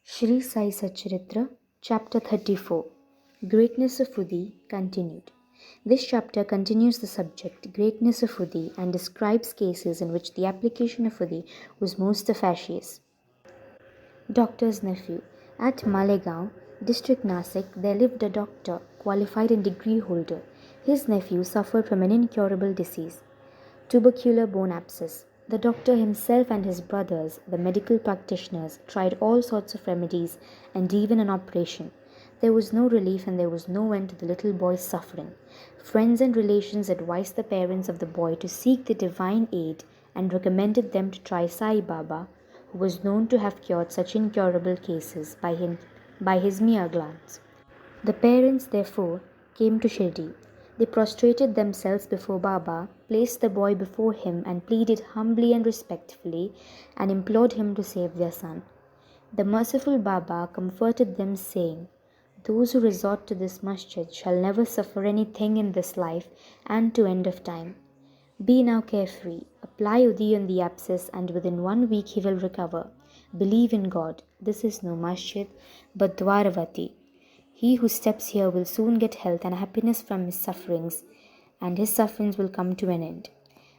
Shri Sai Satcharitra, Chapter 34, Greatness of Uddhi, continued. This chapter continues the subject, Greatness of Uddhi, and describes cases in which the application of Uddhi was most efficacious. Doctor's Nephew. At Malegaon, district Nasik, there lived a doctor, qualified and degree holder. His nephew suffered from an incurable disease, tubercular bone abscess. The doctor himself and his brothers, the medical practitioners, tried all sorts of remedies and even an operation. There was no relief and there was no end to the little boy's suffering. Friends and relations advised the parents of the boy to seek the divine aid and recommended them to try Sai Baba, who was known to have cured such incurable cases by his mere glance. The parents, therefore, came to Shirdi. They prostrated themselves before Baba, placed the boy before him, and pleaded humbly and respectfully, and implored him to save their son. The merciful Baba comforted them, saying, "Those who resort to this masjid shall never suffer anything in this life and to end of time. Be now carefree, apply Uddhi on the abscess, and within 1 week he will recover. Believe in God. This is no masjid, but Dwaravati. He who steps here will soon get health and happiness from his sufferings, and his sufferings will come to an end."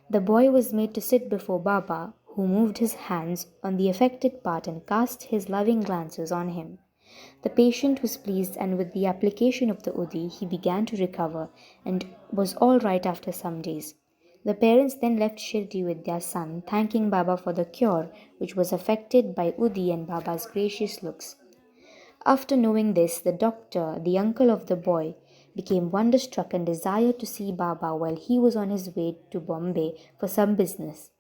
The boy was made to sit before Baba, who moved his hands on the affected part and cast his loving glances on him. The patient was pleased, and with the application of the Uddhi, he began to recover and was all right after some days. The parents then left Shirdi with their son, thanking Baba for the cure, which was effected by Uddhi and Baba's gracious looks. After knowing this, the doctor, the uncle of the boy, became wonderstruck and desired to see Baba while he was on his way to Bombay for some business.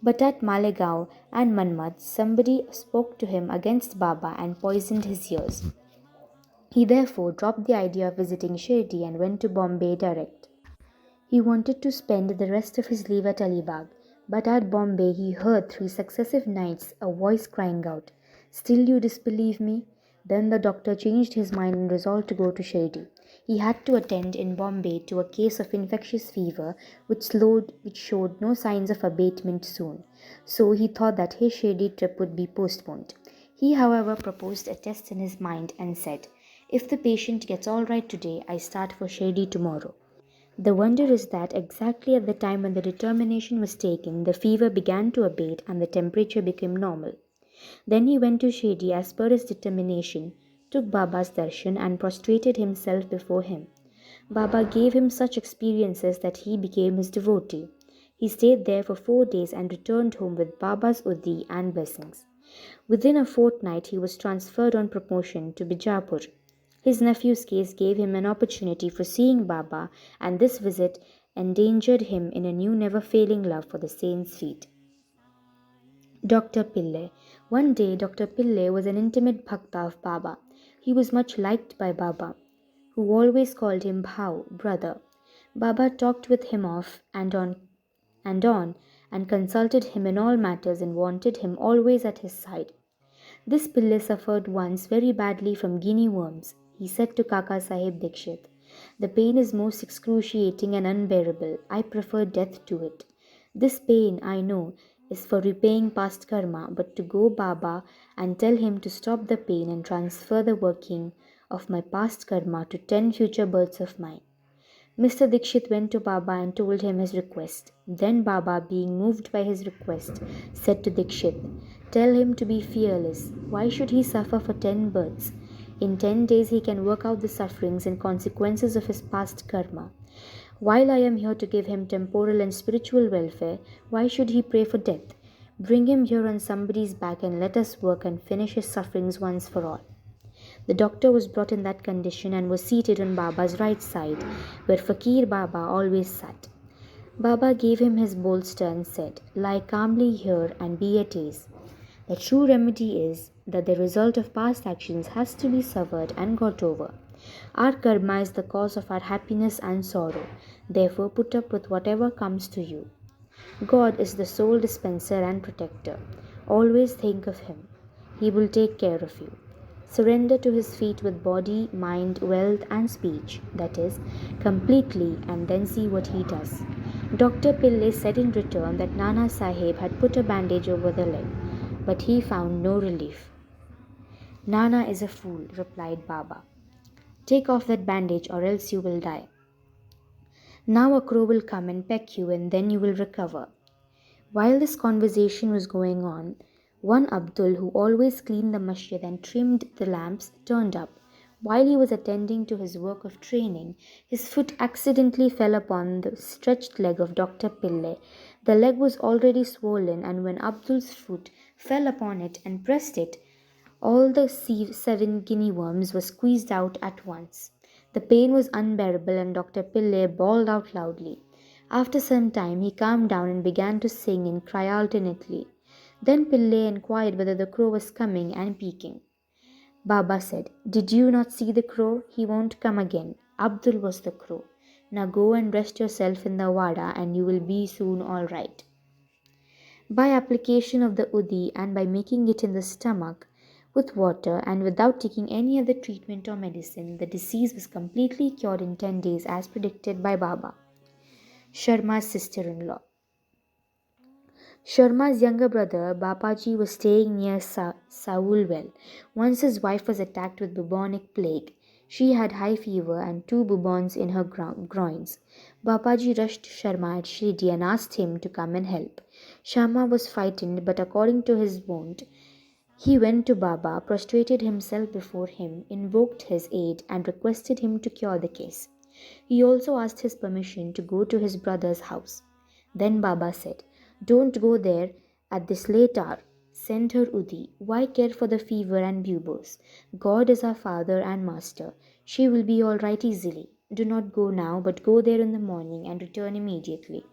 But at Malegaon and Manmad, somebody spoke to him against Baba and poisoned his ears. He therefore dropped the idea of visiting Shirdi and went to Bombay direct. He wanted to spend the rest of his leave at Alibag, but at Bombay he heard 3 successive nights a voice crying out, "Still you disbelieve me?" Then the doctor changed his mind and resolved to go to Shirdi. He had to attend in Bombay to a case of infectious fever which showed no signs of abatement soon, so he thought that his Shirdi trip would be postponed. He, however, proposed a test in his mind and said, "If the patient gets all right today, I start for Shirdi tomorrow." The wonder is that exactly at the time when the determination was taken, the fever began to abate and the temperature became normal. Then he went to Shirdi as per his determination, took Baba's darshan and prostrated himself before him. Baba gave him such experiences that he became his devotee. He stayed there for 4 days and returned home with Baba's Uddhi and blessings. Within a fortnight he was transferred on promotion to Bijapur. His nephew's case gave him an opportunity for seeing Baba, and this visit endangered him in a new never-failing love for the saint's feet. Dr. Pillay. One day Dr. Pillay was an intimate bhakta of Baba. He was much liked by Baba, who always called him Bhau, brother. Baba talked with him off and consulted him in all matters and wanted him always at his side. This Pillay suffered once very badly from guinea worms. He said to Kaka Sahib Dikshit, "The pain is most excruciating and unbearable. I prefer death to it. This pain, I know, is for repaying past karma, but to go Baba and tell him to stop the pain and transfer the working of my past karma to 10 future births of mine." Mr. Dikshit went to Baba and told him his request. Then Baba, being moved by his request, said to Dikshit, "Tell him to be fearless. Why should he suffer for 10 births? In 10 days he can work out the sufferings and consequences of his past karma. While I am here to give him temporal and spiritual welfare, why should he pray for death? Bring him here on somebody's back and let us work and finish his sufferings once for all." The doctor was brought in that condition and was seated on Baba's right side, where Fakir Baba always sat. Baba gave him his bolster and said, "Lie calmly here and be at ease. The true remedy is that the result of past actions has to be suffered and got over. Our karma is the cause of our happiness and sorrow. Therefore, put up with whatever comes to you. God is the sole dispenser and protector. Always think of Him. He will take care of you. Surrender to His feet with body, mind, wealth, and speech, that is, completely, and then see what He does." Dr. Pillay said in return that Nana Sahib had put a bandage over the leg, but he found no relief. Nana is a fool, replied Baba. Take off that bandage or else you will die. Now a crow will come and peck you and then you will recover. While this conversation was going on, one Abdul, who always cleaned the masjid and trimmed the lamps, turned up. While he was attending to his work of training, his foot accidentally fell upon the stretched leg of Dr. Pillay. The leg was already swollen, and when Abdul's foot fell upon it and pressed it, all the 7 guinea worms were squeezed out at once. The pain was unbearable, and Dr. Pillay bawled out loudly. After some time, he calmed down and began to sing and cry alternately. Then Pillay inquired whether the crow was coming and peeking. Baba said, Did you not see the crow? He won't come again. Abdul was the crow. Now go and rest yourself in the wada and you will be soon all right. By application of the udi and by making it in the stomach with water and without taking any other treatment or medicine, the disease was completely cured in 10 days as predicted by Baba. Sharma's sister-in-law. Sharma's younger brother, Bapaji, was staying near Saulwell. Once his wife was attacked with bubonic plague. She had high fever and 2 bubons in her groins. Bapaji rushed to Sharma at Shirdi and asked him to come and help. Shama was frightened, but according to his wont, he went to Baba, prostrated himself before him, invoked his aid, and requested him to cure the case. He also asked his permission to go to his brother's house. Then Baba said, Don't go there at this late hour. Send her Udi. Why care for the fever and buboes? God is our father and master. She will be all right easily. Do not go now, but go there in the morning and return immediately.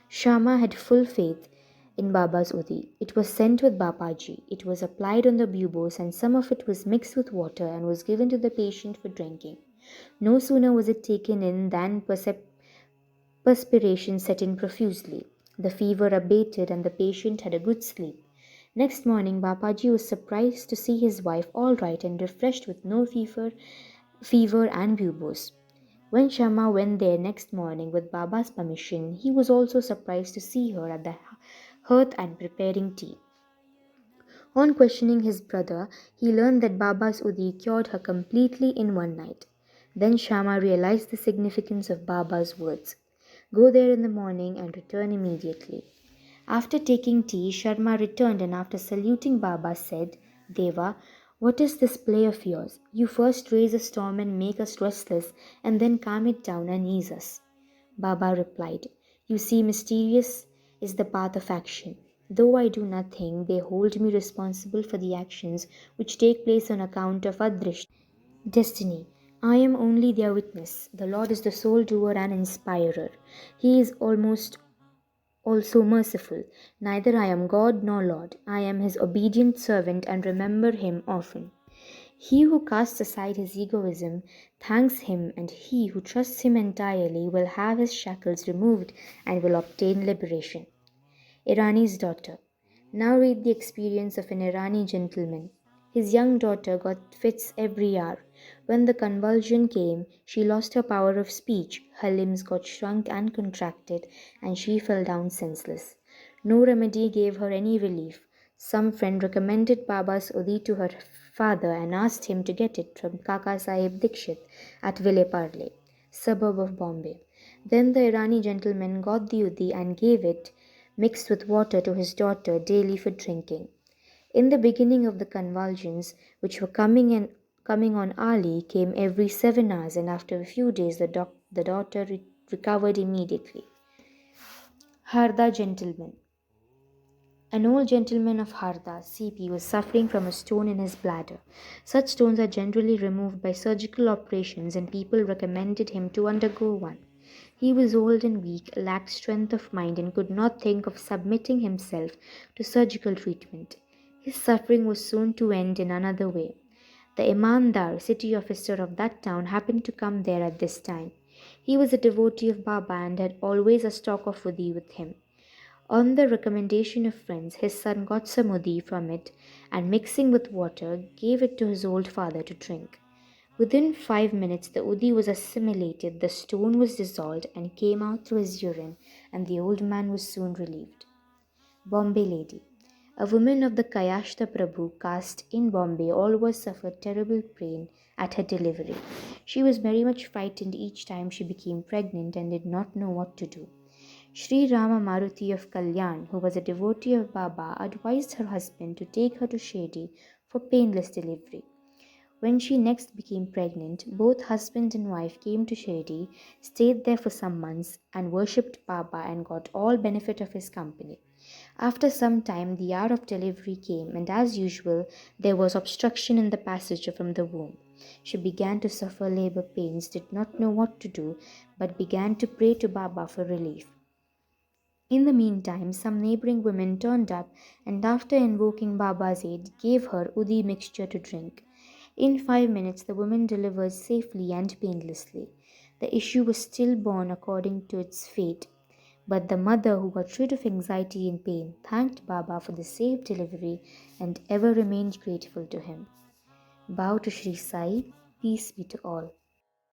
Shama had full faith in Baba's Udi. It was sent with Bapaji. It was applied on the buboes and some of it was mixed with water and was given to the patient for drinking. No sooner was it taken in than perspiration set in profusely. The fever abated and the patient had a good sleep. Next morning, Bapaji was surprised to see his wife all right and refreshed with no fever and buboes. When Shama went there next morning with Baba's permission, he was also surprised to see her at the hearth and preparing tea. On questioning his brother, he learned that Baba's Udi cured her completely in one night. Then Shama realized the significance of Baba's words. Go there in the morning and return immediately. After taking tea, Sharma returned and after saluting Baba said, Deva, what is this play of yours? You first raise a storm and make us restless and then calm it down and ease us. Baba replied, You see, mysterious is the path of action. Though I do nothing, they hold me responsible for the actions which take place on account of Adrish, destiny. I am only their witness. The Lord is the sole doer and inspirer. He is also merciful. Neither I am God nor Lord. I am his obedient servant and remember him often. He who casts aside his egoism thanks him, and he who trusts him entirely will have his shackles removed and will obtain liberation. Irani's daughter. Now read the experience of an Irani gentleman. His young daughter got fits every hour. When the convulsion came, she lost her power of speech, her limbs got shrunk and contracted, and she fell down senseless. No remedy gave her any relief. Some friend recommended Baba's Udi to her father and asked him to get it from Kaka Sahib Dikshit at Vileparle, suburb of Bombay. Then the Irani gentleman got the Udi and gave it mixed with water to his daughter daily for drinking. In the beginning of the convulsions, which were coming on Ali, came every 7 hours, and after a few days the daughter recovered immediately. Harda gentleman. An old gentleman of Harda, CP, was suffering from a stone in his bladder. Such stones are generally removed by surgical operations, and people recommended him to undergo one. He was old and weak, lacked strength of mind, and could not think of submitting himself to surgical treatment. His suffering was soon to end in another way. The Imandar, city officer of that town, happened to come there at this time. He was a devotee of Baba and had always a stock of udi with him. On the recommendation of friends, his son got some udi from it and mixing with water, gave it to his old father to drink. Within 5 minutes, the udi was assimilated, the stone was dissolved and came out through his urine, and the old man was soon relieved. Bombay lady. A woman of the Kayashta Prabhu caste in Bombay always suffered terrible pain at her delivery. She was very much frightened each time she became pregnant and did not know what to do. Sri Rama Maruti of Kalyan, who was a devotee of Baba, advised her husband to take her to Shirdi for painless delivery. When she next became pregnant, both husband and wife came to Shirdi, stayed there for some months, and worshipped Baba and got all benefit of his company. After some time, the hour of delivery came, and as usual, there was obstruction in the passage from the womb. She began to suffer labor pains, did not know what to do, but began to pray to Baba for relief. In the meantime, some neighboring women turned up and, after invoking Baba's aid, gave her udi mixture to drink. In 5 minutes, the woman delivered safely and painlessly. The issue was stillborn according to its fate, but the mother, who got rid of anxiety and pain, thanked Baba for the safe delivery and ever remained grateful to him. Bow to Shri Sai, peace be to all.